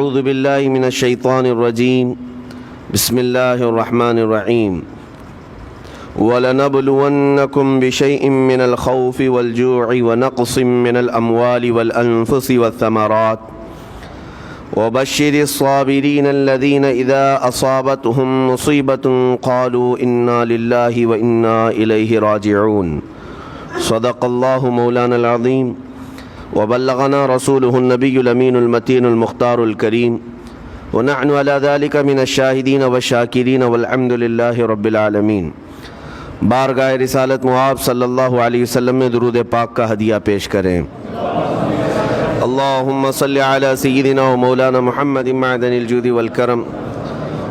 اعوذ باللہ من الشیطان الرجیم بسم اللہ الرحمن الرحیم وَلَنَبْلُوَنَّكُمْ بِشَيْءٍ مِّنَ الْخَوْفِ وَالْجُوعِ وَنَقْصٍ مِّنَ الْأَمْوَالِ وَالْأَنفُسِ وَالثَّمَرَاتِ وَبَشِّرِ الصَّابِرِينَ الَّذِينَ إِذَا أَصَابَتْهُمْ مُصِيبَةٌ قَالُوا إِنَّا لِلَّهِ وَإِنَّا إِلَيْهِ رَاجِعُونَ صدق اللہ مولانا العظیم وبلغنا رسوله النبی الامین المتین المختار الکریم ونحن على ذلك من الشاہدین والشاکرین والحمد للہ رب العالمین۔ بارگاہ رسالت معاب صلی اللہ علیہ وسلم میں درود پاک کا ہدیہ پیش کریں۔ اللہم صلی علی سیدنا و مولانا محمد معدن الجود والکرم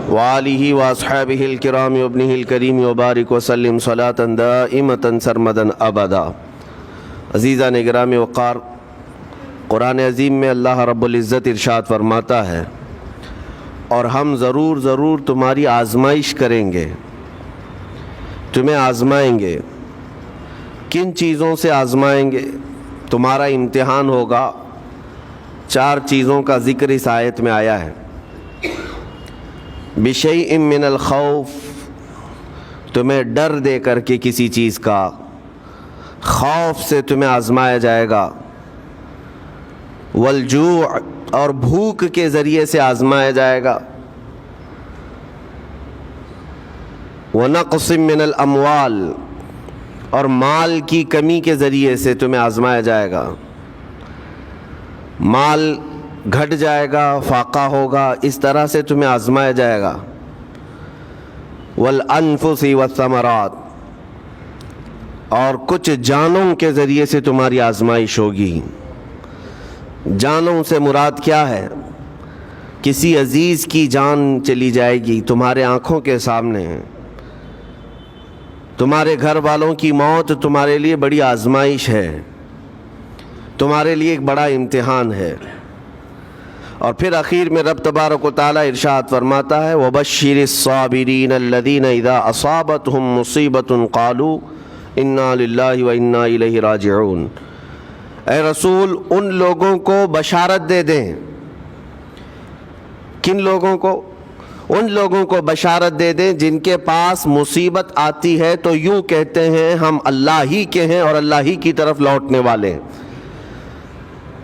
وآلہ واصحابہ الکرام وابنہ الکریم وبارک وسلم صلاة دائمة سرمدا ابدا۔ عزیزان گرامی وقار، قرآن عظیم میں اللہ رب العزت ارشاد فرماتا ہے اور ہم ضرور تمہاری آزمائش کریں گے، تمہیں آزمائیں گے۔ کن چیزوں سے آزمائیں گے؟ تمہارا امتحان ہوگا۔ 4 چیزوں کا ذکر اس آیت میں آیا ہے۔ بِشَيْءٍ مِّنَ الْخَوْفِ، تمہیں ڈر دے کر کے کسی چیز کا، خوف سے تمہیں آزمایا جائے گا۔ والجوع، اور بھوک کے ذریعے سے آزمایا جائے گا۔ ونقص من الاموال، اور مال کی کمی کے ذریعے سے تمہیں آزمایا جائے گا۔ مال گھٹ جائے گا، فاقہ ہوگا، اس طرح سے تمہیں آزمایا جائے گا۔ والانفس والثمرات، اور کچھ جانوں کے ذریعے سے تمہاری آزمائش ہوگی۔ جانوں سے مراد کیا ہے؟ کسی عزیز کی جان چلی جائے گی تمہارے آنکھوں کے سامنے، تمہارے گھر والوں کی موت تمہارے لیے بڑی آزمائش ہے، تمہارے لیے ایک بڑا امتحان ہے۔ اور پھر اخیر میں رب تبارک و تعالی ارشاد فرماتا ہے وَبَشِّرِ الصَّابِرِينَ الَّذِينَ إِذَا أَصَابَتْهُمْ مُصِيبَةٌ قَالُوا إِنَّا لِلَّهِ وَإِنَّا إِلَيْهِ رَاجِعُونَ۔ اے رسول، ان لوگوں کو بشارت دے دیں۔ کن لوگوں کو؟ ان لوگوں کو بشارت دے دیں جن کے پاس مصیبت آتی ہے تو یوں کہتے ہیں ہم اللہ ہی کے ہیں اور اللہ ہی کی طرف لوٹنے والے ہیں۔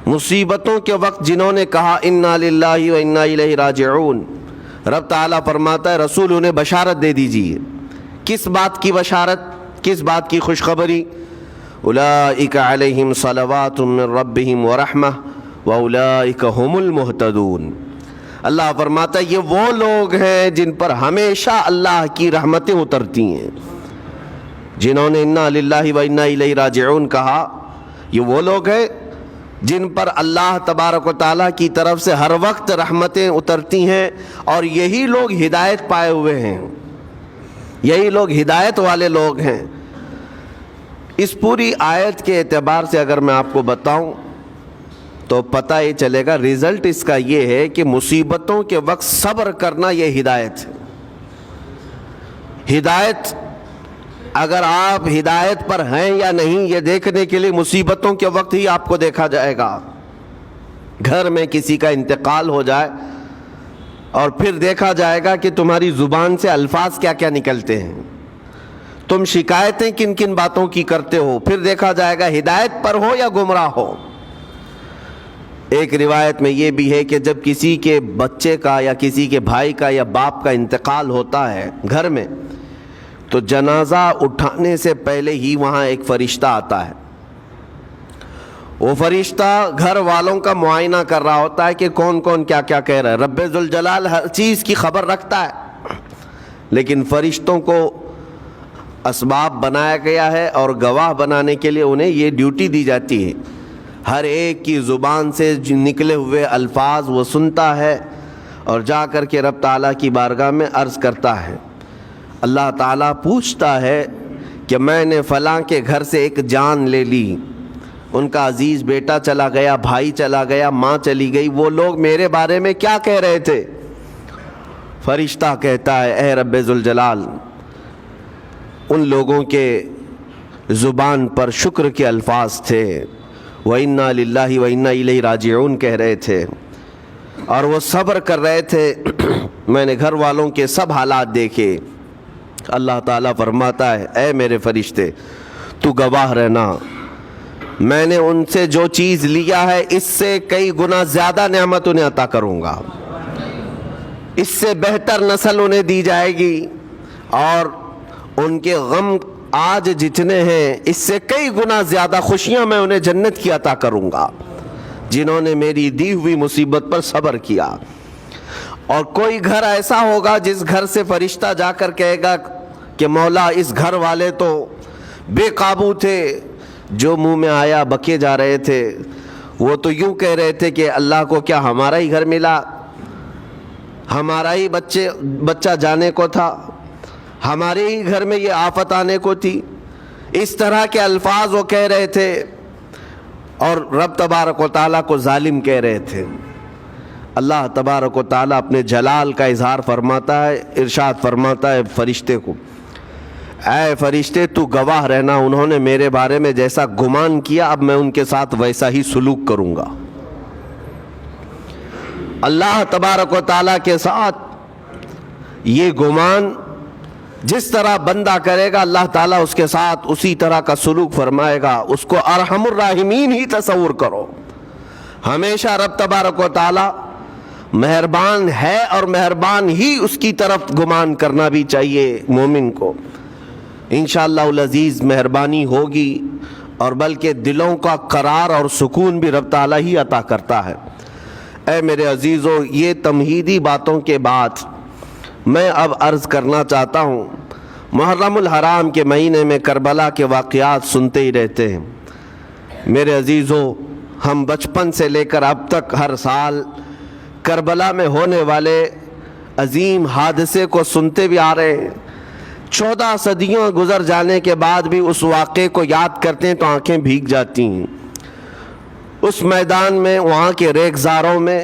مصیبتوں کے وقت جنہوں نے کہا انا للہ و انا الیہ راجعون، رب تعالیٰ فرماتا ہے رسول انہیں بشارت دے دیجیے۔ کس بات کی بشارت؟ کس بات کی خوشخبری؟ اولئک علیہم صلوات من ربہم ورحمہ واولئک هم المہتدون۔ اللہ فرماتا ہے یہ وہ لوگ ہیں جن پر ہمیشہ اللہ کی رحمتیں اترتی ہیں۔ جنہوں نے انا للہ و انا الیہ راجعون کہا، یہ وہ لوگ ہیں جن پر اللہ تبارک و تعالیٰ کی طرف سے ہر وقت رحمتیں اترتی ہیں، اور یہی لوگ ہدایت پائے ہوئے ہیں، یہی لوگ ہدایت والے لوگ ہیں۔ اس پوری آیت کے اعتبار سے اگر میں آپ کو بتاؤں تو پتہ یہ چلے گا، رزلٹ اس کا یہ ہے کہ مصیبتوں کے وقت صبر کرنا یہ ہدایت ہے۔ ہدایت، اگر آپ ہدایت پر ہیں یا نہیں یہ دیکھنے کے لیے مصیبتوں کے وقت ہی آپ کو دیکھا جائے گا۔ گھر میں کسی کا انتقال ہو جائے اور پھر دیکھا جائے گا کہ تمہاری زبان سے الفاظ کیا کیا نکلتے ہیں، تم شکایتیں کن کن باتوں کی کرتے ہو، پھر دیکھا جائے گا ہدایت پر ہو یا گمراہ ہو۔ ایک روایت میں یہ بھی ہے کہ جب کسی کے بچے کا یا کسی کے بھائی کا یا باپ کا انتقال ہوتا ہے گھر میں، تو جنازہ اٹھانے سے پہلے ہی وہاں ایک فرشتہ آتا ہے۔ وہ فرشتہ گھر والوں کا معائنہ کر رہا ہوتا ہے کہ کون کون کیا کیا کہہ رہا ہے۔ رب ذوالجلال ہر چیز کی خبر رکھتا ہے، لیکن فرشتوں کو اسباب بنایا گیا ہے اور گواہ بنانے کے لیے انہیں یہ ڈیوٹی دی جاتی ہے۔ ہر ایک کی زبان سے نکلے ہوئے الفاظ وہ سنتا ہے اور جا کر کے رب تعالیٰ کی بارگاہ میں عرض کرتا ہے۔ اللہ تعالیٰ پوچھتا ہے کہ میں نے فلاں کے گھر سے ایک جان لے لی، ان کا عزیز بیٹا چلا گیا، بھائی چلا گیا، ماں چلی گئی، وہ لوگ میرے بارے میں کیا کہہ رہے تھے؟ فرشتہ کہتا ہے اے رب ذوالجلال، ان لوگوں کے زبان پر شکر کے الفاظ تھے، وَإِنَّا لِلَّهِ وَإِنَّا إِلَيْهِ رَاجِعُونَ کہہ رہے تھے۔ اور وہ صبر کر رہے تھے. میں نے گھر والوں کے سب حالات دیکھے. اللہ تعالیٰ فرماتا ہے اے میرے فرشتے تو گواہ رہنا، میں نے ان سے جو چیز لیا ہے اس سے کئی گنا زیادہ نعمت انہیں عطا کروں گا، اس سے بہتر نسل انہیں دی جائے گی، اور ان کے غم آج جتنے ہیں اس سے کئی گنا زیادہ خوشیاں میں انہیں جنت کی عطا کروں گا جنہوں نے میری دی ہوئی مصیبت پر صبر کیا. اور کوئی گھر ایسا ہوگا جس گھر سے فرشتہ جا کر کہے گا کہ مولا اس گھر والے تو بے قابو تھے، جو منہ میں آیا بکے جا رہے تھے، وہ تو یوں کہہ رہے تھے کہ اللہ کو کیا ہمارا ہی گھر ملا، ہمارا ہی بچہ جانے کو تھا، ہمارے ہی گھر میں یہ آفت آنے کو تھی. اس طرح کے الفاظ وہ کہہ رہے تھے اور رب تبارک و تعالیٰ کو ظالم کہہ رہے تھے. اللہ تبارک و تعالیٰ اپنے جلال کا اظہار فرماتا ہے، ارشاد فرماتا ہے فرشتے کو اے فرشتے تو گواہ رہنا، انہوں نے میرے بارے میں جیسا گمان کیا اب میں ان کے ساتھ ویسا ہی سلوک کروں گا. اللہ تبارک و تعالیٰ کے ساتھ یہ گمان جس طرح بندہ کرے گا اللہ تعالیٰ اس کے ساتھ اسی طرح کا سلوک فرمائے گا. اس کو ارحم الراحمین ہی تصور کرو. ہمیشہ رب تبارک و تعالیٰ مہربان ہے اور مہربان ہی اس کی طرف گمان کرنا بھی چاہیے مومن کو. انشاءاللہ العزیز مہربانی ہوگی، اور بلکہ دلوں کا قرار اور سکون بھی رب تعالیٰ ہی عطا کرتا ہے. اے میرے عزیزو، یہ تمہیدی باتوں کے بعد میں اب عرض کرنا چاہتا ہوں. محرم الحرام کے مہینے میں کربلا کے واقعات سنتے ہی رہتے ہیں. میرے عزیزو، ہم بچپن سے لے کر اب تک ہر سال کربلا میں ہونے والے عظیم حادثے کو سنتے بھی آ رہے ہیں. 14 صدیوں گزر جانے کے بعد بھی اس واقعے کو یاد کرتے ہیں تو آنکھیں بھیگ جاتی ہیں. اس میدان میں، وہاں کے ریگزاروں میں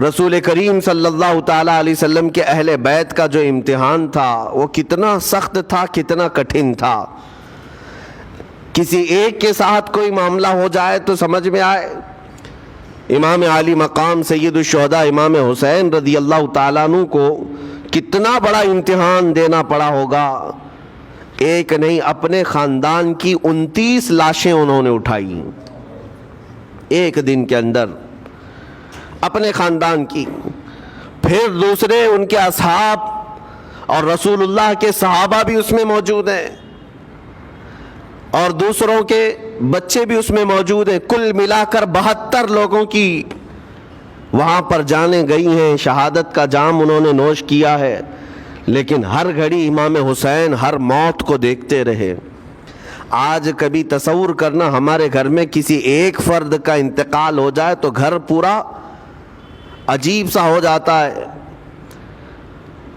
رسول کریم صلی اللہ تعالیٰ علیہ وسلم کے اہل بیت کا جو امتحان تھا وہ کتنا سخت تھا، کتنا کٹھن تھا. کسی ایک کے ساتھ کوئی معاملہ ہو جائے تو سمجھ میں آئے. امام عالی مقام سید الشہداء امام حسین رضی اللہ تعالیٰ عنہ کو کتنا بڑا امتحان دینا پڑا ہوگا. ایک نہیں، اپنے خاندان کی 29 لاشیں انہوں نے اٹھائی ایک دن کے اندر، اپنے خاندان کی. پھر دوسرے ان کے اصحاب اور رسول اللہ کے صحابہ بھی اس میں موجود ہیں، اور دوسروں کے بچے بھی اس میں موجود ہیں. کل ملا کر 72 لوگوں کی وہاں پر جانیں گئی ہیں، شہادت کا جام انہوں نے نوش کیا ہے. لیکن ہر گھڑی امام حسین ہر موت کو دیکھتے رہے. آج کبھی تصور کرنا ہمارے گھر میں کسی ایک فرد کا انتقال ہو جائے تو گھر پورا عجیب سا ہو جاتا ہے،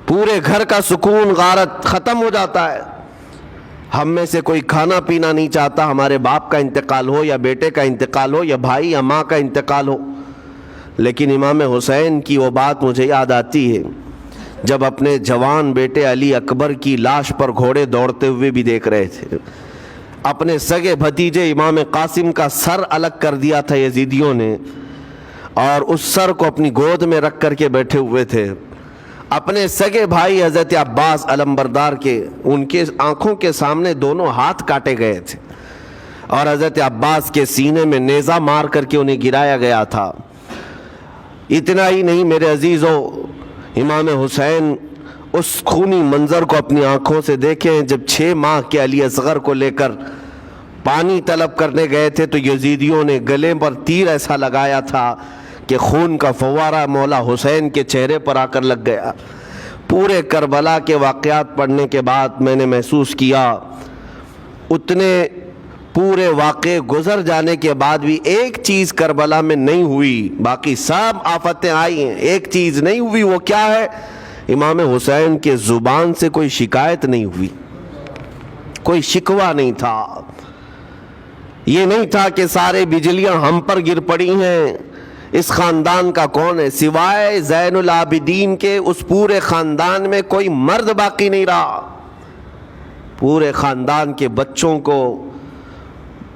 پورے گھر کا سکون غارت ختم ہو جاتا ہے. ہم میں سے کوئی کھانا پینا نہیں چاہتا ہمارے باپ کا انتقال ہو یا بیٹے کا انتقال ہو یا بھائی یا ماں کا انتقال ہو. لیکن امام حسین کی وہ بات مجھے یاد آتی ہے جب اپنے جوان بیٹے علی اکبر کی لاش پر گھوڑے دوڑتے ہوئے بھی دیکھ رہے تھے. اپنے سگے بھتیجے امام قاسم کا سر الگ کر دیا تھا یزیدیوں نے، اور اس سر کو اپنی گود میں رکھ کر کے بیٹھے ہوئے تھے. اپنے سگے بھائی حضرت عباس علمبردار کے، ان کے آنکھوں کے سامنے دونوں ہاتھ کاٹے گئے تھے، اور حضرت عباس کے سینے میں نیزہ مار کر کے انہیں گرایا گیا تھا. اتنا ہی نہیں میرے عزیزو، امام حسین اس خونی منظر کو اپنی آنکھوں سے دیکھیں جب 6 ماہ کے علی اصغر کو لے کر پانی طلب کرنے گئے تھے تو یزیدیوں نے گلے پر تیر ایسا لگایا تھا کہ خون کا فوارہ مولا حسین کے چہرے پر آ کر لگ گیا. پورے کربلا کے واقعات پڑھنے کے بعد میں نے محسوس کیا اتنے پورے واقعے گزر جانے کے بعد بھی ایک چیز کربلا میں نہیں ہوئی، باقی سب آفتیں آئی ہیں، ایک چیز نہیں ہوئی. وہ کیا ہے؟ امام حسین کے زبان سے کوئی شکایت نہیں ہوئی، کوئی شکوہ نہیں تھا. یہ نہیں تھا کہ سارے بجلیاں ہم پر گر پڑی ہیں، اس خاندان کا کون ہے؟ سوائے زین العابدین کے اس پورے خاندان میں کوئی مرد باقی نہیں رہا. پورے خاندان کے بچوں کو،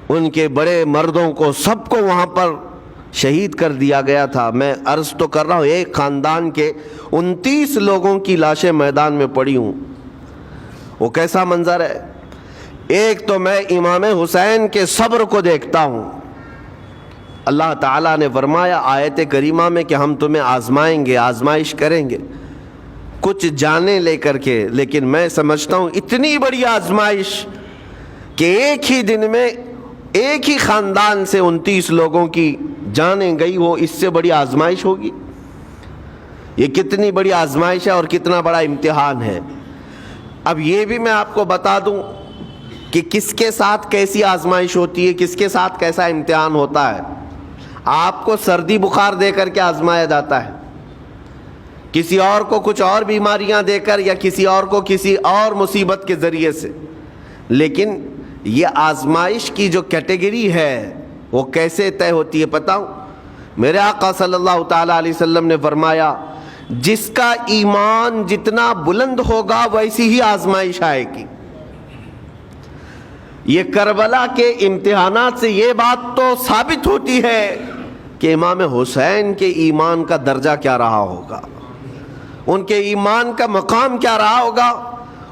ان کے بڑے مردوں کو، سب کو وہاں پر شہید کر دیا گیا تھا. میں عرض تو کر رہا ہوں ایک خاندان کے 29 لوگوں کی لاشیں میدان میں پڑی ہوں. وہ کیسا منظر ہے. ایک تو میں امام حسین کے صبر کو دیکھتا ہوں. اللہ تعالیٰ نے فرمایا آیت کریمہ میں کہ ہم تمہیں آزمائیں گے, آزمائش کریں گے کچھ جانیں لے کر کے, لیکن میں سمجھتا ہوں اتنی بڑی آزمائش کہ ایک ہی دن میں ایک ہی خاندان سے 29 لوگوں کی جانیں گئی ہو, اس سے بڑی آزمائش ہوگی؟ یہ کتنی بڑی آزمائش ہے اور کتنا بڑا امتحان ہے. اب یہ بھی میں آپ کو بتا دوں کہ کس کے ساتھ کیسی آزمائش ہوتی ہے, کس کے ساتھ کیسا امتحان ہوتا ہے. آپ کو سردی بخار دے کر کے آزمایا جاتا ہے, کسی اور کو کچھ اور بیماریاں دے کر, یا کسی اور کو کسی اور مصیبت کے ذریعے سے. لیکن یہ آزمائش کی جو کیٹیگری ہے وہ کیسے طے ہوتی ہے پتہ ہوں؟ میرے آقا صلی اللہ تعالیٰ علیہ وسلم نے فرمایا جس کا ایمان جتنا بلند ہوگا ویسی ہی آزمائش آئے گی. یہ کربلا کے امتحانات سے یہ بات تو ثابت ہوتی ہے کہ امام حسین کے ایمان کا درجہ کیا رہا ہوگا, ان کے ایمان کا مقام کیا رہا ہوگا.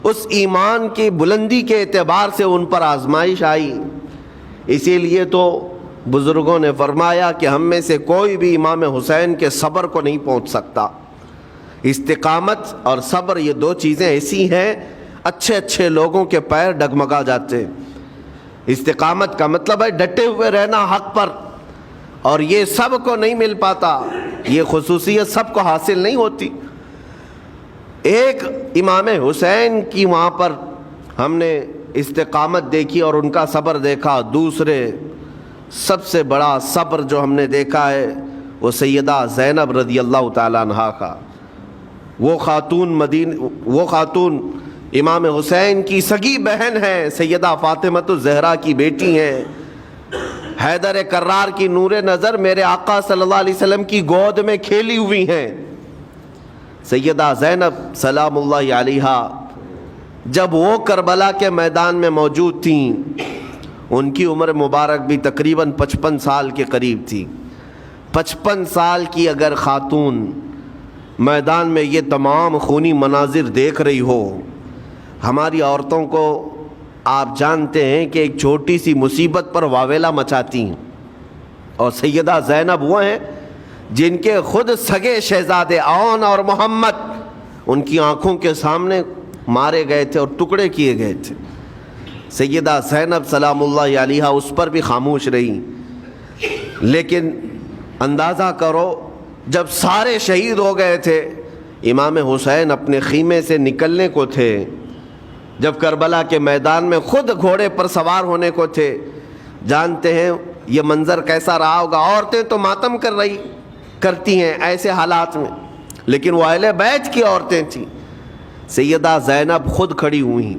اس ایمان کی بلندی کے اعتبار سے ان پر آزمائش آئی. اسی لیے تو بزرگوں نے فرمایا کہ ہم میں سے کوئی بھی امام حسین کے صبر کو نہیں پہنچ سکتا. استقامت اور صبر یہ دو چیزیں ایسی ہیں اچھے اچھے لوگوں کے پیر ڈگمگا جاتے. استقامت کا مطلب ہے ڈٹے ہوئے رہنا حق پر, اور یہ سب کو نہیں مل پاتا, یہ خصوصیت سب کو حاصل نہیں ہوتی. ایک امام حسین کی وہاں پر ہم نے استقامت دیکھی اور ان کا صبر دیکھا. دوسرے سب سے بڑا صبر جو ہم نے دیکھا ہے وہ سیدہ زینب رضی اللہ تعالیٰ عنہا کا. وہ خاتون امام حسین کی سگی بہن ہے, سیدہ فاطمۃ الزہرا کی بیٹی ہیں, حیدر کرار کی نور نظر میرے آقا صلی اللہ علیہ وسلم کی گود میں کھیلی ہوئی ہیں. سیدہ زینب سلام اللہ علیہا جب وہ کربلا کے میدان میں موجود تھیں, ان کی عمر مبارک بھی تقریباً 55 سال کے قریب تھی. 55 سال کی اگر خاتون میدان میں یہ تمام خونی مناظر دیکھ رہی ہو, ہماری عورتوں کو آپ جانتے ہیں کہ ایک چھوٹی سی مصیبت پر واویلا مچاتی ہیں, اور سیدہ زینب وہ ہیں جن کے خود سگے شہزادے اون اور محمد ان کی آنکھوں کے سامنے مارے گئے تھے اور ٹکڑے کیے گئے تھے. سیدہ زینب سلام اللہ علیہا اس پر بھی خاموش رہی. لیکن اندازہ کرو جب سارے شہید ہو گئے تھے, امام حسین اپنے خیمے سے نکلنے کو تھے, جب کربلا کے میدان میں خود گھوڑے پر سوار ہونے کو تھے, جانتے ہیں یہ منظر کیسا رہا ہوگا. عورتیں تو ماتم کرتی ہیں ایسے حالات میں, لیکن وہ اہل بیت کی عورتیں تھیں. سیدہ زینب خود کھڑی ہوئیں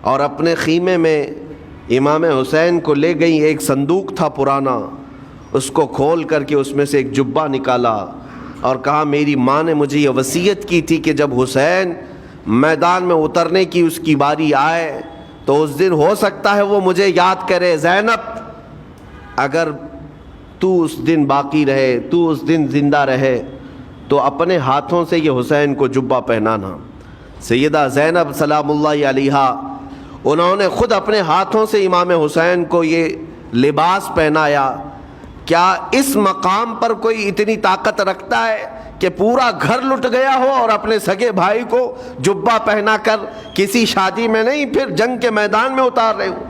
اور اپنے خیمے میں امام حسین کو لے گئیں. ایک صندوق تھا پرانا, اس کو کھول کر کے اس میں سے ایک جبہ نکالا اور کہا میری ماں نے مجھے یہ وصیت کی تھی کہ جب حسین میدان میں اترنے کی اس کی باری آئے تو اس دن ہو سکتا ہے وہ مجھے یاد کرے. زینب اگر تو اس دن باقی رہے, تو اس دن زندہ رہے, تو اپنے ہاتھوں سے یہ حسین کو جبہ پہنانا. سیدہ زینب سلام اللہ علیہا انہوں نے خود اپنے ہاتھوں سے امام حسین کو یہ لباس پہنایا. کیا اس مقام پر کوئی اتنی طاقت رکھتا ہے کہ پورا گھر لٹ گیا ہو اور اپنے سگے بھائی کو جبہ پہنا کر کسی شادی میں نہیں پھر جنگ کے میدان میں اتار رہے ہو؟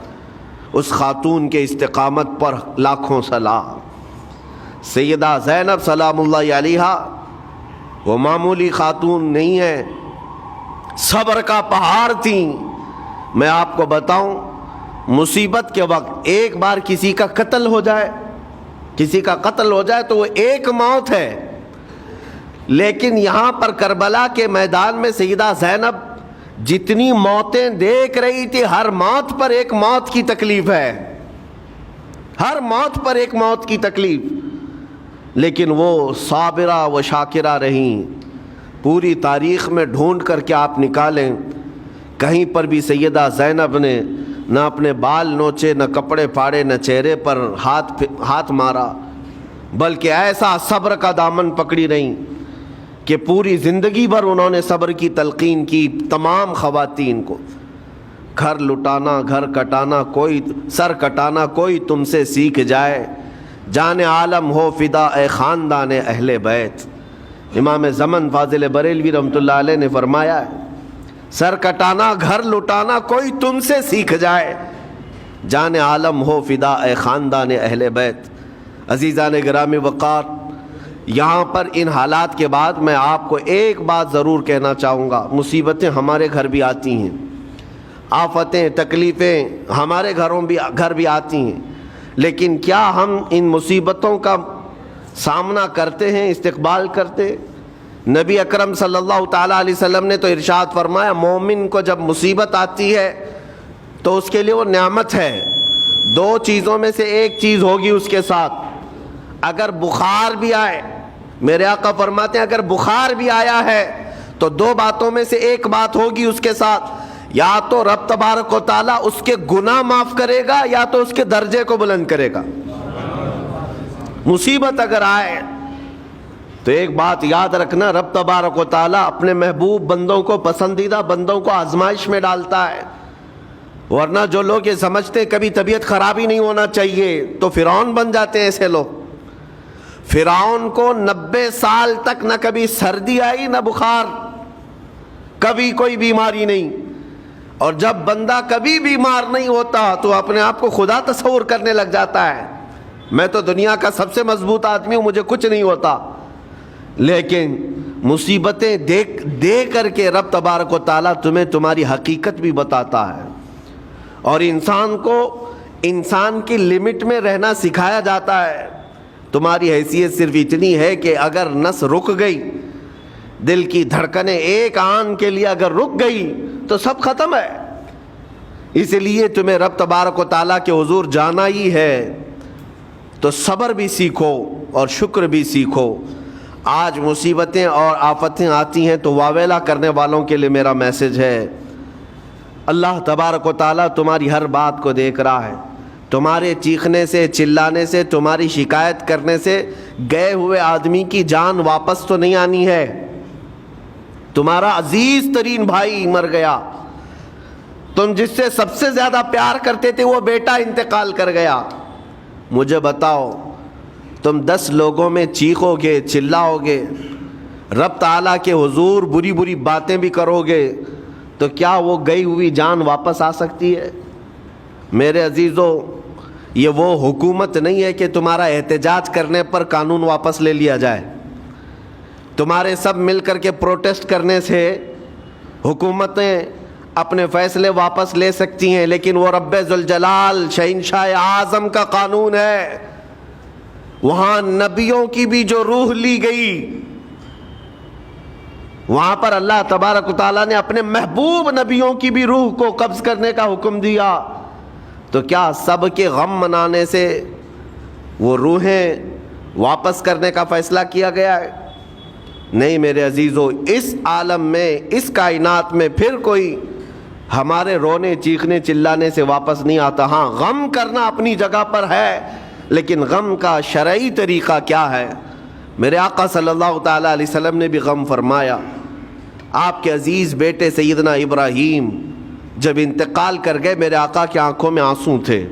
اس خاتون کے استقامت پر لاکھوں سلام. سیدہ زینب سلام اللہ علیہا وہ معمولی خاتون نہیں ہے, صبر کا پہاڑ تھیں. میں آپ کو بتاؤں, مصیبت کے وقت ایک بار کسی کا قتل ہو جائے تو وہ ایک موت ہے, لیکن یہاں پر کربلا کے میدان میں سیدہ زینب جتنی موتیں دیکھ رہی تھی, ہر موت پر ایک موت کی تکلیف ہے, ہر موت پر ایک موت کی تکلیف. لیکن وہ صابرہ و شاکرہ رہیں. پوری تاریخ میں ڈھونڈ کر کے آپ نکالیں, کہیں پر بھی سیدہ زینب نے نہ اپنے بال نوچے, نہ کپڑے پھاڑے, نہ چہرے پر ہاتھ مارا. بلکہ ایسا صبر کا دامن پکڑی رہیں کہ پوری زندگی بھر انہوں نے صبر کی تلقین کی تمام خواتین کو. گھر لٹانا، گھر کٹانا، کوئی سر کٹانا کوئی تم سے سیکھ جائے، جان عالم ہو فدا اے خاندان اہل بیت. امام زمن فاضل بریلوی رحمۃ اللہ علیہ نے فرمایا ہے سر کٹانا، گھر لٹانا کوئی تم سے سیکھ جائے، جان عالم ہو فدا اے خاندان اہل بیت. عزیزان گرامی وقار، یہاں پر ان حالات کے بعد میں آپ کو ایک بات ضرور کہنا چاہوں گا. مصیبتیں ہمارے گھر بھی آتی ہیں، آفتیں تکلیفیں ہمارے گھر بھی آتی ہیں، لیکن کیا ہم ان مصیبتوں کا سامنا کرتے ہیں، استقبال کرتے؟ نبی اکرم صلی اللہ تعالیٰ علیہ وسلم نے تو ارشاد فرمایا مومن کو جب مصیبت آتی ہے تو اس کے لیے وہ نعمت ہے. دو چیزوں میں سے ایک چیز ہوگی اس کے ساتھ. اگر بخار بھی آئے، میرے آقا فرماتے ہیں اگر بخار بھی آیا ہے تو دو باتوں میں سے ایک بات ہوگی اس کے ساتھ، یا تو رب تبارک و تعالیٰ اس کے گناہ معاف کرے گا یا تو اس کے درجے کو بلند کرے گا. مصیبت اگر آئے تو ایک بات یاد رکھنا، رب تبارک و تعالیٰ اپنے محبوب بندوں کو، پسندیدہ بندوں کو آزمائش میں ڈالتا ہے. ورنہ جو لوگ یہ سمجھتے کبھی طبیعت خراب ہی نہیں ہونا چاہیے تو فرعون بن جاتے ہیں. ایسے لوگ، فرعون کو 90 سال تک نہ کبھی سردی آئی نہ بخار، کبھی کوئی بیماری نہیں. اور جب بندہ کبھی بیمار نہیں ہوتا تو اپنے آپ کو خدا تصور کرنے لگ جاتا ہے، میں تو دنیا کا سب سے مضبوط آدمی ہوں، مجھے کچھ نہیں ہوتا. لیکن مصیبتیں دے کر کے رب تبارک و تعالیٰ تمہیں تمہاری حقیقت بھی بتاتا ہے، اور انسان کو انسان کی لمٹ میں رہنا سکھایا جاتا ہے. تمہاری حیثیت صرف اتنی ہے کہ اگر نس رک گئی، دل کی دھڑکنیں ایک آن کے لیے اگر رک گئی تو سب ختم ہے. اس لیے تمہیں رب تبارک و تعالیٰ کے حضور جانا ہی ہے تو صبر بھی سیکھو اور شکر بھی سیکھو. آج مصیبتیں اور آفتیں آتی ہیں تو واویلا کرنے والوں کے لیے میرا میسج ہے، اللہ تبارک و تعالیٰ تمہاری ہر بات کو دیکھ رہا ہے. تمہارے چیخنے سے، چلانے سے، تمہاری شکایت کرنے سے گئے ہوئے آدمی کی جان واپس تو نہیں آنی ہے. تمہارا عزیز ترین بھائی مر گیا، تم جس سے سب سے زیادہ پیار کرتے تھے وہ بیٹا انتقال کر گیا. مجھے بتاؤ، تم 10 لوگوں میں چیخو گے، چلاؤ گے، رب تعالیٰ کے حضور بری بری باتیں بھی کرو گے تو کیا وہ گئی ہوئی جان واپس آ سکتی ہے؟ میرے عزیزو، یہ وہ حکومت نہیں ہے کہ تمہارا احتجاج کرنے پر قانون واپس لے لیا جائے. تمہارے سب مل کر کے پروٹیسٹ کرنے سے حکومتیں اپنے فیصلے واپس لے سکتی ہیں، لیکن وہ رب ذوالجلال شہنشاہ اعظم کا قانون ہے. وہاں نبیوں کی بھی جو روح لی گئی، وہاں پر اللہ تبارک و تعالیٰ نے اپنے محبوب نبیوں کی بھی روح کو قبض کرنے کا حکم دیا. تو کیا سب کے غم منانے سے وہ روحیں واپس کرنے کا فیصلہ کیا گیا ہے؟ نہیں میرے عزیزو، اس عالم میں، اس کائنات میں پھر کوئی ہمارے رونے چیخنے چلانے سے واپس نہیں آتا. ہاں، غم کرنا اپنی جگہ پر ہے، لیکن غم کا شرعی طریقہ کیا ہے؟ میرے آقا صلی اللہ تعالیٰ علیہ وسلم نے بھی غم فرمایا. آپ کے عزیز بیٹے سیدنا ابراہیم جب انتقال کر گئے، میرے آقا کی آنکھوں میں آنسو تھے.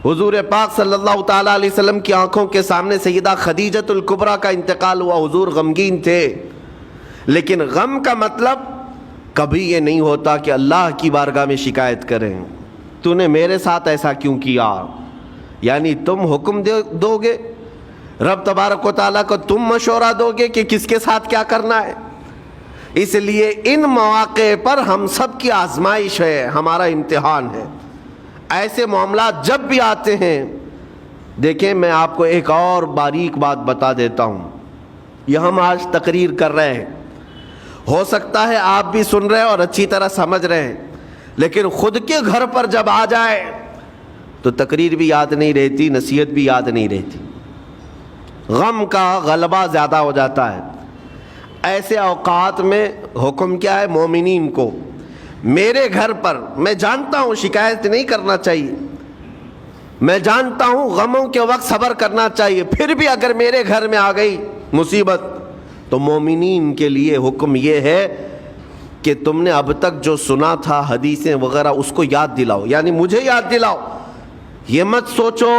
حضور پاک صلی اللہ تعالیٰ علیہ وسلم کی آنکھوں کے سامنے سیدہ خدیجۃ الکبریٰ کا انتقال ہوا. حضور غمگین تھے، لیکن غم کا مطلب کبھی یہ نہیں ہوتا کہ اللہ کی بارگاہ میں شکایت کریں، تو نے میرے ساتھ ایسا کیوں کیا؟ یعنی تم حکم دو گے، رب تبارک و تعالیٰ کو تم مشورہ دو گے کہ کس کے ساتھ کیا کرنا ہے. اس لیے ان مواقع پر ہم سب کی آزمائش ہے، ہمارا امتحان ہے. ایسے معاملات جب بھی آتے ہیں، دیکھیں میں آپ کو ایک اور باریک بات بتا دیتا ہوں. یہ ہم آج تقریر کر رہے ہیں، ہو سکتا ہے آپ بھی سن رہے ہیں اور اچھی طرح سمجھ رہے ہیں، لیکن خود کے گھر پر جب آ جائے تو تقریر بھی یاد نہیں رہتی، نصیحت بھی یاد نہیں رہتی، غم کا غلبہ زیادہ ہو جاتا ہے. ایسے اوقات میں حکم کیا ہے مومنین کو؟ میرے گھر پر، میں جانتا ہوں شکایت نہیں کرنا چاہیے، میں جانتا ہوں غموں کے وقت صبر کرنا چاہیے، پھر بھی اگر میرے گھر میں آ گئی مصیبت تو مومنین کے لیے حکم یہ ہے کہ تم نے اب تک جو سنا تھا حدیثیں وغیرہ اس کو یاد دلاؤ، یعنی مجھے یاد دلاؤ۔ یہ مت سوچو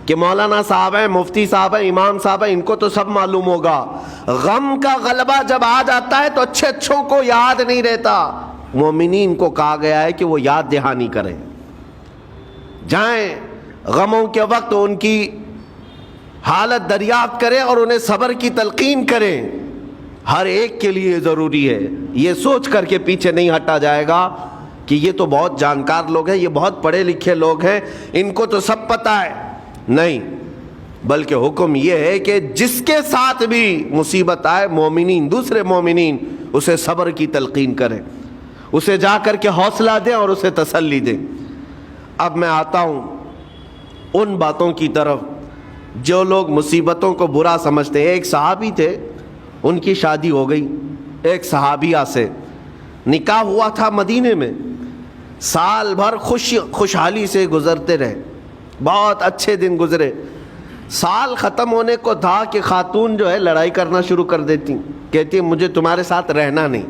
کہ مولانا صاحب ہیں، مفتی صاحب ہیں، امام صاحب ہیں، ان کو تو سب معلوم ہوگا۔ غم کا غلبہ جب آ جاتا ہے تو اچھے اچھوں کو یاد نہیں رہتا۔ مومنین کو کہا گیا ہے کہ وہ یاد دہانی کریں، جائیں غموں کے وقت ان کی حالت دریافت کریں اور انہیں صبر کی تلقین کریں۔ ہر ایک کے لیے ضروری ہے، یہ سوچ کر کے پیچھے نہیں ہٹا جائے گا کہ یہ تو بہت جانکار لوگ ہیں، یہ بہت پڑھے لکھے لوگ ہیں، ان کو تو سب پتہ ہے۔ نہیں، بلکہ حکم یہ ہے کہ جس کے ساتھ بھی مصیبت آئے، مومنین، دوسرے مومنین اسے صبر کی تلقین کریں، اسے جا کر کے حوصلہ دیں اور اسے تسلی دیں۔ اب میں آتا ہوں ان باتوں کی طرف جو لوگ مصیبتوں کو برا سمجھتے ہیں۔ ایک صحابی تھے، ان کی شادی ہو گئی ایک صحابیہ سے، نکاح ہوا تھا مدینے میں، سال بھر خوشحالی سے گزرتے رہے، بہت اچھے دن گزرے۔ سال ختم ہونے کو تھا کہ خاتون جو ہے لڑائی کرنا شروع کر دیتی، کہتی مجھے تمہارے ساتھ رہنا نہیں،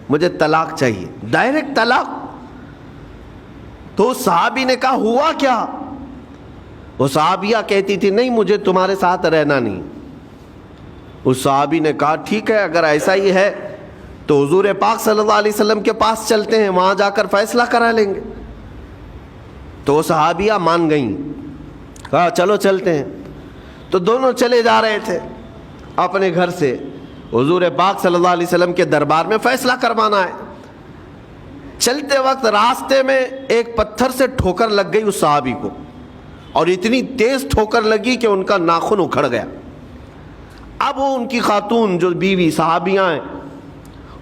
مجھے طلاق چاہیے، ڈائریکٹ طلاق۔ تو صحابی نے کہا ہوا کیا؟ وہ صحابیہ کہتی تھی نہیں مجھے تمہارے ساتھ رہنا نہیں۔ اس صحابی نے کہا ٹھیک ہے، اگر ایسا ہی ہے تو حضور پاک صلی اللہ علیہ وسلم کے پاس چلتے ہیں، وہاں جا کر فیصلہ کرا لیں گے۔ تو وہ صحابیہ مان گئیں، کہا چلو چلتے ہیں۔ تو دونوں چلے جا رہے تھے اپنے گھر سے، حضور پاک صلی اللہ علیہ وسلم کے دربار میں فیصلہ کروانا ہے۔ چلتے وقت راستے میں ایک پتھر سے ٹھوکر لگ گئی اس صحابی کو، اور اتنی تیز ٹھوکر لگی کہ ان کا ناخن اکھڑ گیا۔ اب وہ ان کی خاتون جو بیوی صحابیاں ہیں،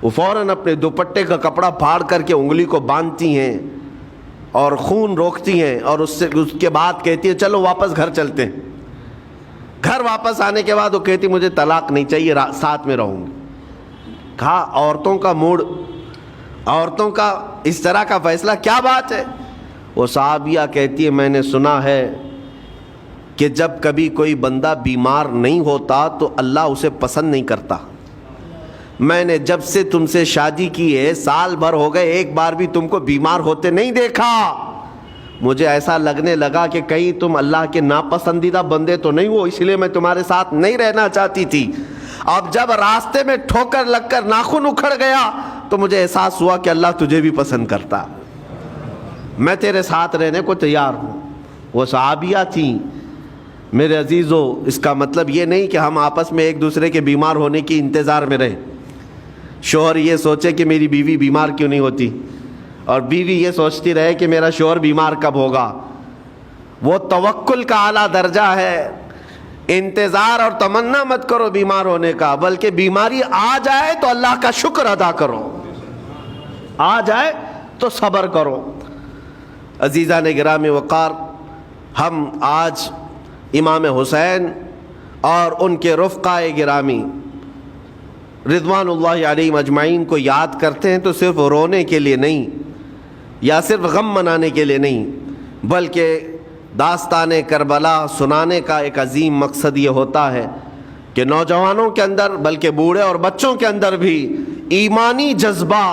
وہ فوراً اپنے دوپٹے کا کپڑا پھاڑ کر کے انگلی کو باندھتی ہیں اور خون روکتی ہیں، اور اس کے بعد کہتی ہے چلو واپس گھر چلتے ہیں۔ گھر واپس آنے کے بعد وہ کہتی مجھے طلاق نہیں چاہیے، ساتھ میں رہوں گی۔ کہا عورتوں کا موڈ، عورتوں کا اس طرح کا فیصلہ، کیا بات ہے؟ وہ صحابیہ کہتی ہے میں نے سنا ہے کہ جب کبھی کوئی بندہ بیمار نہیں ہوتا تو اللہ اسے پسند نہیں کرتا۔ میں نے جب سے تم سے شادی کی ہے، سال بھر ہو گئے، ایک بار بھی تم کو بیمار ہوتے نہیں دیکھا۔ مجھے ایسا لگنے لگا کہ کہیں تم اللہ کے ناپسندیدہ بندے تو نہیں ہو، اس لیے میں تمہارے ساتھ نہیں رہنا چاہتی تھی۔ اب جب راستے میں ٹھوکر لگ کر ناخن اکھڑ گیا تو مجھے احساس ہوا کہ اللہ تجھے بھی پسند کرتا، میں تیرے ساتھ رہنے کو تیار ہوں۔ وہ صحابیہ تھیں۔ میرے عزیزو، اس کا مطلب یہ نہیں کہ ہم آپس میں ایک دوسرے کے بیمار ہونے کی انتظار میں رہیں۔ شوہر یہ سوچے کہ میری بیوی بیمار کیوں نہیں ہوتی، اور بیوی یہ سوچتی رہے کہ میرا شوہر بیمار کب ہوگا۔ وہ توکل کا اعلیٰ درجہ ہے۔ انتظار اور تمنا مت کرو بیمار ہونے کا، بلکہ بیماری آ جائے تو اللہ کا شکر ادا کرو، آ جائے تو صبر کرو۔ عزیزان گرامی وقار، ہم آج امام حسین اور ان کے رفقائے گرامی رضوان اللہ علیہم اجمعین کو یاد کرتے ہیں تو صرف رونے کے لیے نہیں یا صرف غم منانے کے لیے نہیں، بلکہ داستان کربلا سنانے کا ایک عظیم مقصد یہ ہوتا ہے کہ نوجوانوں کے اندر، بلکہ بوڑھے اور بچوں کے اندر بھی ایمانی جذبہ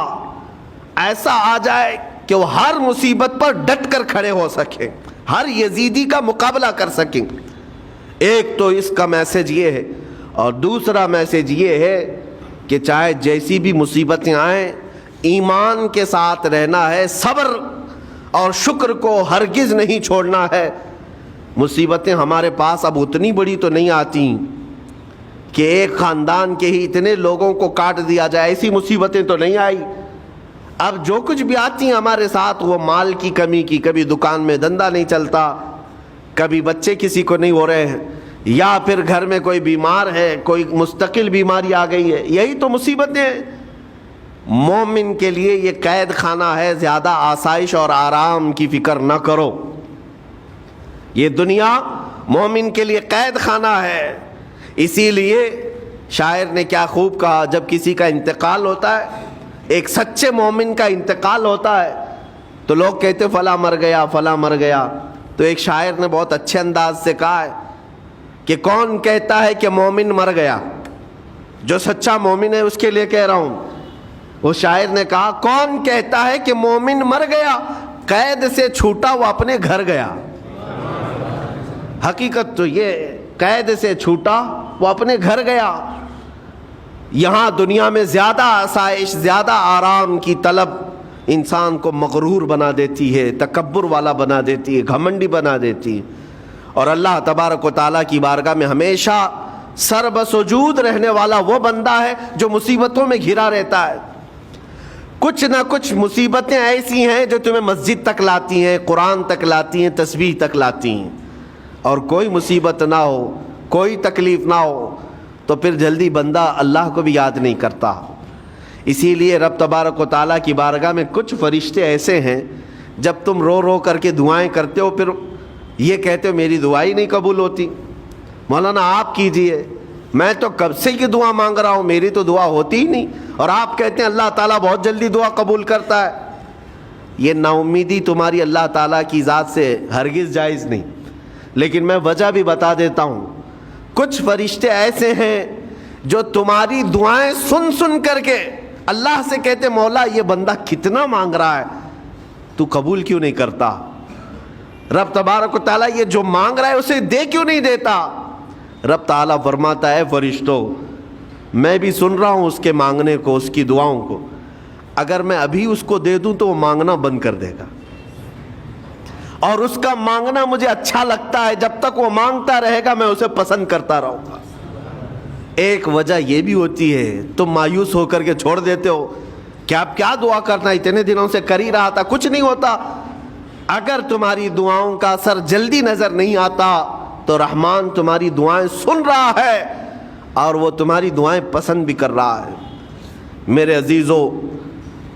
ایسا آ جائے کہ وہ ہر مصیبت پر ڈٹ کر کھڑے ہو سکیں، ہر یزیدی کا مقابلہ کر سکیں۔ ایک تو اس کا میسج یہ ہے، اور دوسرا میسج یہ ہے کہ چاہے جیسی بھی مصیبتیں آئیں، ایمان کے ساتھ رہنا ہے، صبر اور شکر کو ہرگز نہیں چھوڑنا ہے۔ مصیبتیں ہمارے پاس اب اتنی بڑی تو نہیں آتی کہ ایک خاندان کے ہی اتنے لوگوں کو کاٹ دیا جائے، ایسی مصیبتیں تو نہیں آئی۔ اب جو کچھ بھی آتی ہیں ہمارے ساتھ، وہ مال کی کمی کی، کبھی دکان میں دھندا نہیں چلتا، کبھی بچے کسی کو نہیں ہو رہے ہیں، یا پھر گھر میں کوئی بیمار ہے، کوئی مستقل بیماری آ گئی ہے، یہی تو مصیبتیں ہیں۔ مومن کے لیے یہ قید خانہ ہے، زیادہ آسائش اور آرام کی فکر نہ کرو۔ یہ دنیا مومن کے لیے قید خانہ ہے۔ اسی لیے شاعر نے کیا خوب کہا، جب کسی کا انتقال ہوتا ہے، ایک سچے مومن کا انتقال ہوتا ہے، تو لوگ کہتے فلاں مر گیا، فلاں مر گیا، تو ایک شاعر نے بہت اچھے انداز سے کہا ہے کہ کون کہتا ہے کہ مومن مر گیا؟ جو سچا مومن ہے اس کے لیے کہہ رہا ہوں. وہ شاعر نے کہا کون کہتا ہے کہ مومن مر گیا، قید سے چھوٹا وہ اپنے گھر گیا. حقیقت تو یہ، قید سے چھوٹا وہ اپنے گھر گیا. یہاں دنیا میں زیادہ آسائش، زیادہ آرام کی طلب انسان کو مغرور بنا دیتی ہے، تکبر والا بنا دیتی ہے، گھمنڈی بنا دیتی ہے. اور اللہ تبارک و تعالیٰ کی بارگاہ میں ہمیشہ سر بسجود رہنے والا وہ بندہ ہے جو مصیبتوں میں گھرا رہتا ہے. کچھ نہ کچھ مصیبتیں ایسی ہیں جو تمہیں مسجد تک لاتی ہیں، قرآن تک لاتی ہیں، تسبیح تک لاتی ہیں. اور کوئی مصیبت نہ ہو، کوئی تکلیف نہ ہو تو پھر جلدی بندہ اللہ کو بھی یاد نہیں کرتا. اسی لیے رب تبارک و تعالیٰ کی بارگاہ میں کچھ فرشتے ایسے ہیں، جب تم رو رو کر کے دعائیں کرتے ہو پھر یہ کہتے ہو میری دعا ہی نہیں قبول ہوتی. مولانا آپ کیجئے، میں تو کب سے کی دعا مانگ رہا ہوں، میری تو دعا ہوتی ہی نہیں، اور آپ کہتے ہیں اللہ تعالیٰ بہت جلدی دعا قبول کرتا ہے. یہ نا امیدی تمہاری اللہ تعالیٰ کی ذات سے ہرگز جائز نہیں. لیکن میں وجہ بھی بتا دیتا ہوں. کچھ فرشتے ایسے ہیں جو تمہاری دعائیں سن سن کر کے اللہ سے کہتے مولا یہ بندہ کتنا مانگ رہا ہے، تو قبول کیوں نہیں کرتا؟ رب تبارک و تعالیٰ یہ جو مانگ رہا ہے اسے دے کیوں نہیں دیتا؟ رب تعالیٰ فرماتا ہے فرشتوں میں بھی سن رہا ہوں اس کے مانگنے کو، اس کی دعاؤں کو. اگر میں ابھی اس کو دے دوں تو وہ مانگنا بند کر دے گا، اور اس کا مانگنا مجھے اچھا لگتا ہے. جب تک وہ مانگتا رہے گا میں اسے پسند کرتا رہوں گا. ایک وجہ یہ بھی ہوتی ہے تم مایوس ہو کر کے چھوڑ دیتے ہو کہ اب کیا دعا کرنا، اتنے دنوں سے کر ہی رہا تھا، کچھ نہیں ہوتا. اگر تمہاری دعاؤں کا اثر جلدی نظر نہیں آتا تو رحمان تمہاری دعائیں سن رہا ہے اور وہ تمہاری دعائیں پسند بھی کر رہا ہے. میرے عزیزو،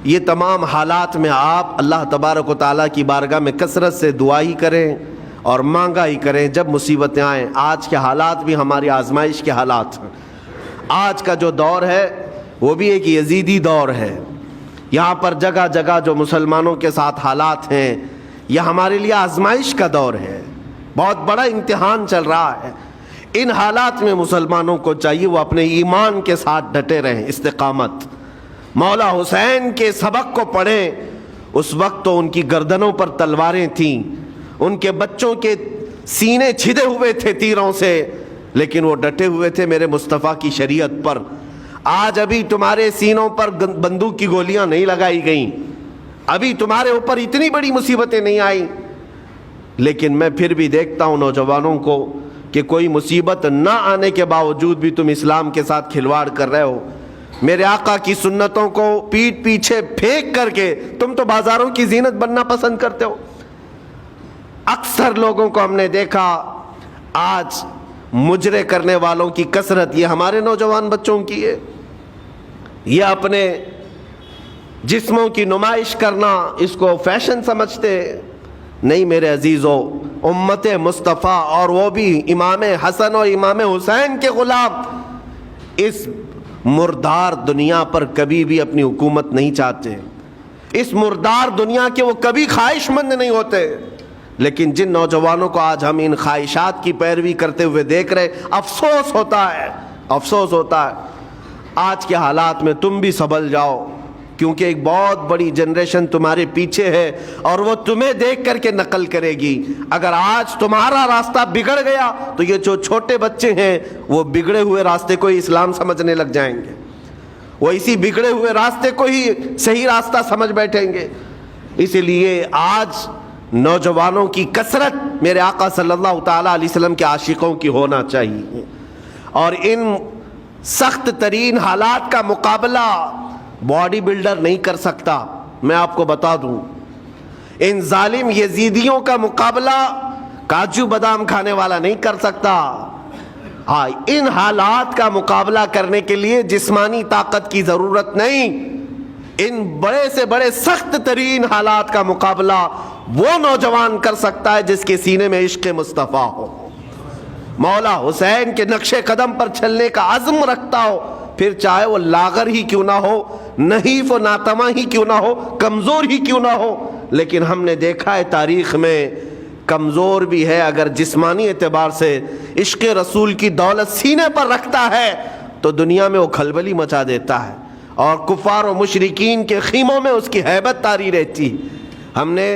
یہ تمام حالات میں آپ اللہ تبارک و تعالیٰ کی بارگاہ میں کثرت سے دعا ہی کریں اور مانگا ہی کریں جب مصیبتیں آئیں. آج کے حالات بھی ہماری آزمائش کے حالات ہیں. آج کا جو دور ہے وہ بھی ایک یزیدی دور ہے. یہاں پر جگہ جگہ جو مسلمانوں کے ساتھ حالات ہیں یہ ہمارے لیے آزمائش کا دور ہے، بہت بڑا امتحان چل رہا ہے. ان حالات میں مسلمانوں کو چاہیے وہ اپنے ایمان کے ساتھ ڈٹے رہیں، استقامت. مولا حسین کے سبق کو پڑھیں. اس وقت تو ان کی گردنوں پر تلواریں تھیں، ان کے بچوں کے سینے چھدے ہوئے تھے تیروں سے، لیکن وہ ڈٹے ہوئے تھے میرے مصطفیٰ کی شریعت پر. آج ابھی تمہارے سینوں پر بندوق کی گولیاں نہیں لگائی گئیں، ابھی تمہارے اوپر اتنی بڑی مصیبتیں نہیں آئیں، لیکن میں پھر بھی دیکھتا ہوں نوجوانوں کو کہ کوئی مصیبت نہ آنے کے باوجود بھی تم اسلام کے ساتھ کھلواڑ کر رہے ہو. میرے آقا کی سنتوں کو پیٹ پیچھے پھینک کر کے تم تو بازاروں کی زینت بننا پسند کرتے ہو. اکثر لوگوں کو ہم نے دیکھا آج مجرے کرنے والوں کی کثرت یہ ہمارے نوجوان بچوں کی ہے. یہ اپنے جسموں کی نمائش کرنا اس کو فیشن سمجھتے. نہیں میرے عزیزو، امت مصطفیٰ اور وہ بھی امام حسن اور امام حسین کے غلام اس مردار دنیا پر کبھی بھی اپنی حکومت نہیں چاہتے. اس مردار دنیا کے وہ کبھی خواہش مند نہیں ہوتے. لیکن جن نوجوانوں کو آج ہم ان خواہشات کی پیروی کرتے ہوئے دیکھ رہے، افسوس ہوتا ہے، افسوس ہوتا ہے. آج کے حالات میں تم بھی سنبھل جاؤ، کیونکہ ایک بہت بڑی جنریشن تمہارے پیچھے ہے اور وہ تمہیں دیکھ کر کے نقل کرے گی. اگر آج تمہارا راستہ بگڑ گیا تو یہ جو چھوٹے بچے ہیں وہ بگڑے ہوئے راستے کو ہی اسلام سمجھنے لگ جائیں گے، وہ اسی بگڑے ہوئے راستے کو ہی صحیح راستہ سمجھ بیٹھیں گے. اسی لیے آج نوجوانوں کی کثرت میرے آقا صلی اللہ تعالیٰ علیہ وسلم کے عاشقوں کی ہونا چاہیے. اور ان سخت ترین حالات کا مقابلہ باڈی بلڈر نہیں کر سکتا. میں آپ کو بتا دوں، ان ظالم یزیدیوں کا مقابلہ کاجو بادام کھانے والا نہیں کر سکتا. ہاں، ان حالات کا مقابلہ کرنے کے لیے جسمانی طاقت کی ضرورت نہیں. ان بڑے سے بڑے سخت ترین حالات کا مقابلہ وہ نوجوان کر سکتا ہے جس کے سینے میں عشق مصطفیٰ ہو، مولا حسین کے نقش قدم پر چلنے کا عزم رکھتا ہو، پھر چاہے وہ لاغر ہی کیوں نہ ہو، نحیف و ناتما ہی کیوں نہ ہو، کمزور ہی کیوں نہ ہو. لیکن ہم نے دیکھا ہے تاریخ میں کمزور بھی ہے، اگر جسمانی اعتبار سے عشق رسول کی دولت سینے پر رکھتا ہے تو دنیا میں وہ کھلبلی مچا دیتا ہے، اور کفار و مشرکین کے خیموں میں اس کی ہیبت طاری رہتی۔ ہم نے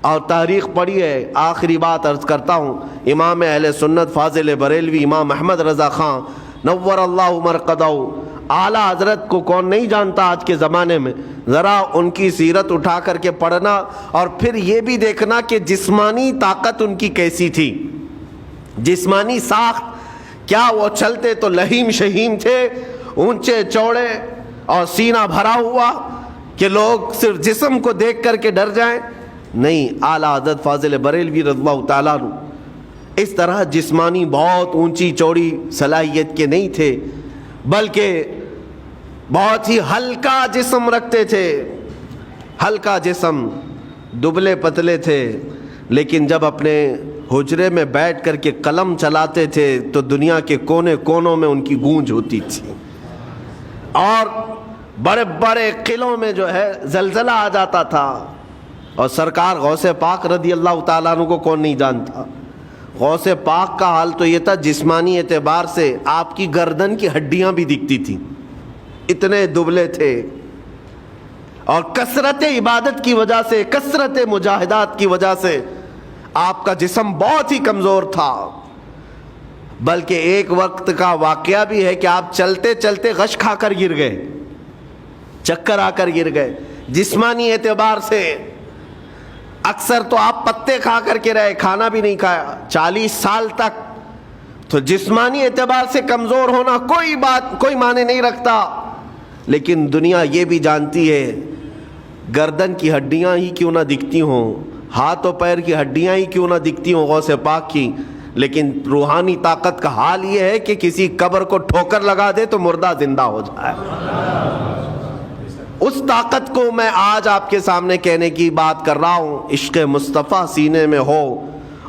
اور تاریخ پڑھی ہے۔ آخری بات عرض کرتا ہوں، امام اہل سنت فاضل بریلوی امام احمد رضا خان نور اللہ مرقدہ، اعلیٰ حضرت کو کون نہیں جانتا آج کے زمانے میں؟ ذرا ان کی سیرت اٹھا کر کے پڑھنا، اور پھر یہ بھی دیکھنا کہ جسمانی طاقت ان کی کیسی تھی، جسمانی ساخت کیا وہ چلتے تو لہیم شہیم تھے، اونچے چوڑے اور سینہ بھرا ہوا کہ لوگ صرف جسم کو دیکھ کر کے ڈر جائیں؟ نہیں، اعلیٰ حضرت فاضل بریلوی رضی اللہ تعالیٰ عنہ اس طرح جسمانی بہت اونچی چوڑی صلاحیت کے نہیں تھے، بلکہ بہت ہی ہلکا جسم رکھتے تھے، ہلکا جسم، دبلے پتلے تھے، لیکن جب اپنے حجرے میں بیٹھ کر کے قلم چلاتے تھے تو دنیا کے کونے کونوں میں ان کی گونج ہوتی تھی، اور بڑے بڑے قلعوں میں جو ہے زلزلہ آ جاتا تھا۔ اور سرکار غوث پاک رضی اللہ تعالیٰ عنہ کو کون نہیں جانتا؟ غوث پاک کا حال تو یہ تھا، جسمانی اعتبار سے آپ کی گردن کی ہڈیاں بھی دکھتی تھیں، اتنے دبلے تھے، اور کثرت عبادت کی وجہ سے، کثرت مجاہدات کی وجہ سے آپ کا جسم بہت ہی کمزور تھا۔ بلکہ ایک وقت کا واقعہ بھی ہے کہ آپ چلتے چلتے غش کھا کر گر گئے، چکر آ کر گر گئے۔ جسمانی اعتبار سے اکثر تو آپ پتے کھا کر کے رہے، کھانا بھی نہیں کھایا 40 سال تک، تو جسمانی اعتبار سے کمزور ہونا کوئی معنی نہیں رکھتا۔ لیکن دنیا یہ بھی جانتی ہے، گردن کی ہڈیاں ہی کیوں نہ دکھتی ہوں، ہاتھ و پیر کی ہڈیاں ہی کیوں نہ دکھتی ہوں غوث پاک کی، لیکن روحانی طاقت کا حال یہ ہے کہ کسی قبر کو ٹھوکر لگا دے تو مردہ زندہ ہو جائے۔ اس طاقت کو میں آج آپ کے سامنے کہنے کی بات کر رہا ہوں، عشق مصطفیٰ سینے میں ہو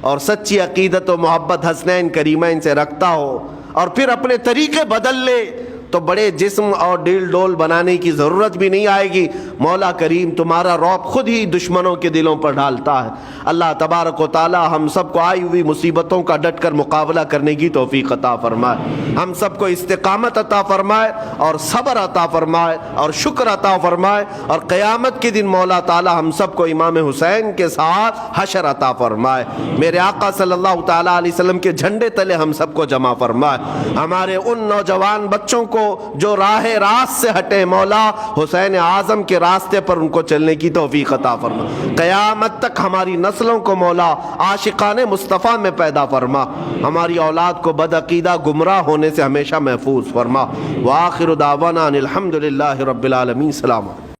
اور سچی عقیدت و محبت حسنین کریمین سے رکھتا ہو، اور پھر اپنے طریقے بدل لے تو بڑے جسم اور ڈیل ڈول بنانے کی ضرورت بھی نہیں آئے گی۔ مولا کریم تمہارا رعب خود ہی دشمنوں کے دلوں پر ڈالتا ہے۔ اللہ تبارک و تعالی ہم سب کو آئی ہوئی مصیبتوں کا ڈٹ کر مقابلہ کرنے کی توفیق عطا فرمائے، ہم سب کو استقامت عطا فرمائے اور صبر عطا فرمائے اور شکر عطا فرمائے، اور قیامت کے دن مولا تعالی ہم سب کو امام حسین کے ساتھ حشر عطا فرمائے۔ میرے آقا صلی اللہ تعالی علیہ وسلم کے جھنڈے تلے ہم سب کو جمع فرمائے۔ ہمارے ان نوجوان بچوں کو جو راہ راست سے ہٹے، مولا حسین اعظم کے راستے پر ان کو چلنے کی توفیق عطا فرما۔ قیامت تک ہماری نسلوں کو مولا عاشقان مصطفیٰ میں پیدا فرما، ہماری اولاد کو بدعقیدہ گمراہ ہونے سے ہمیشہ محفوظ فرما۔ وآخر دعوانا ان الحمد للہ رب العالمین۔ سلام۔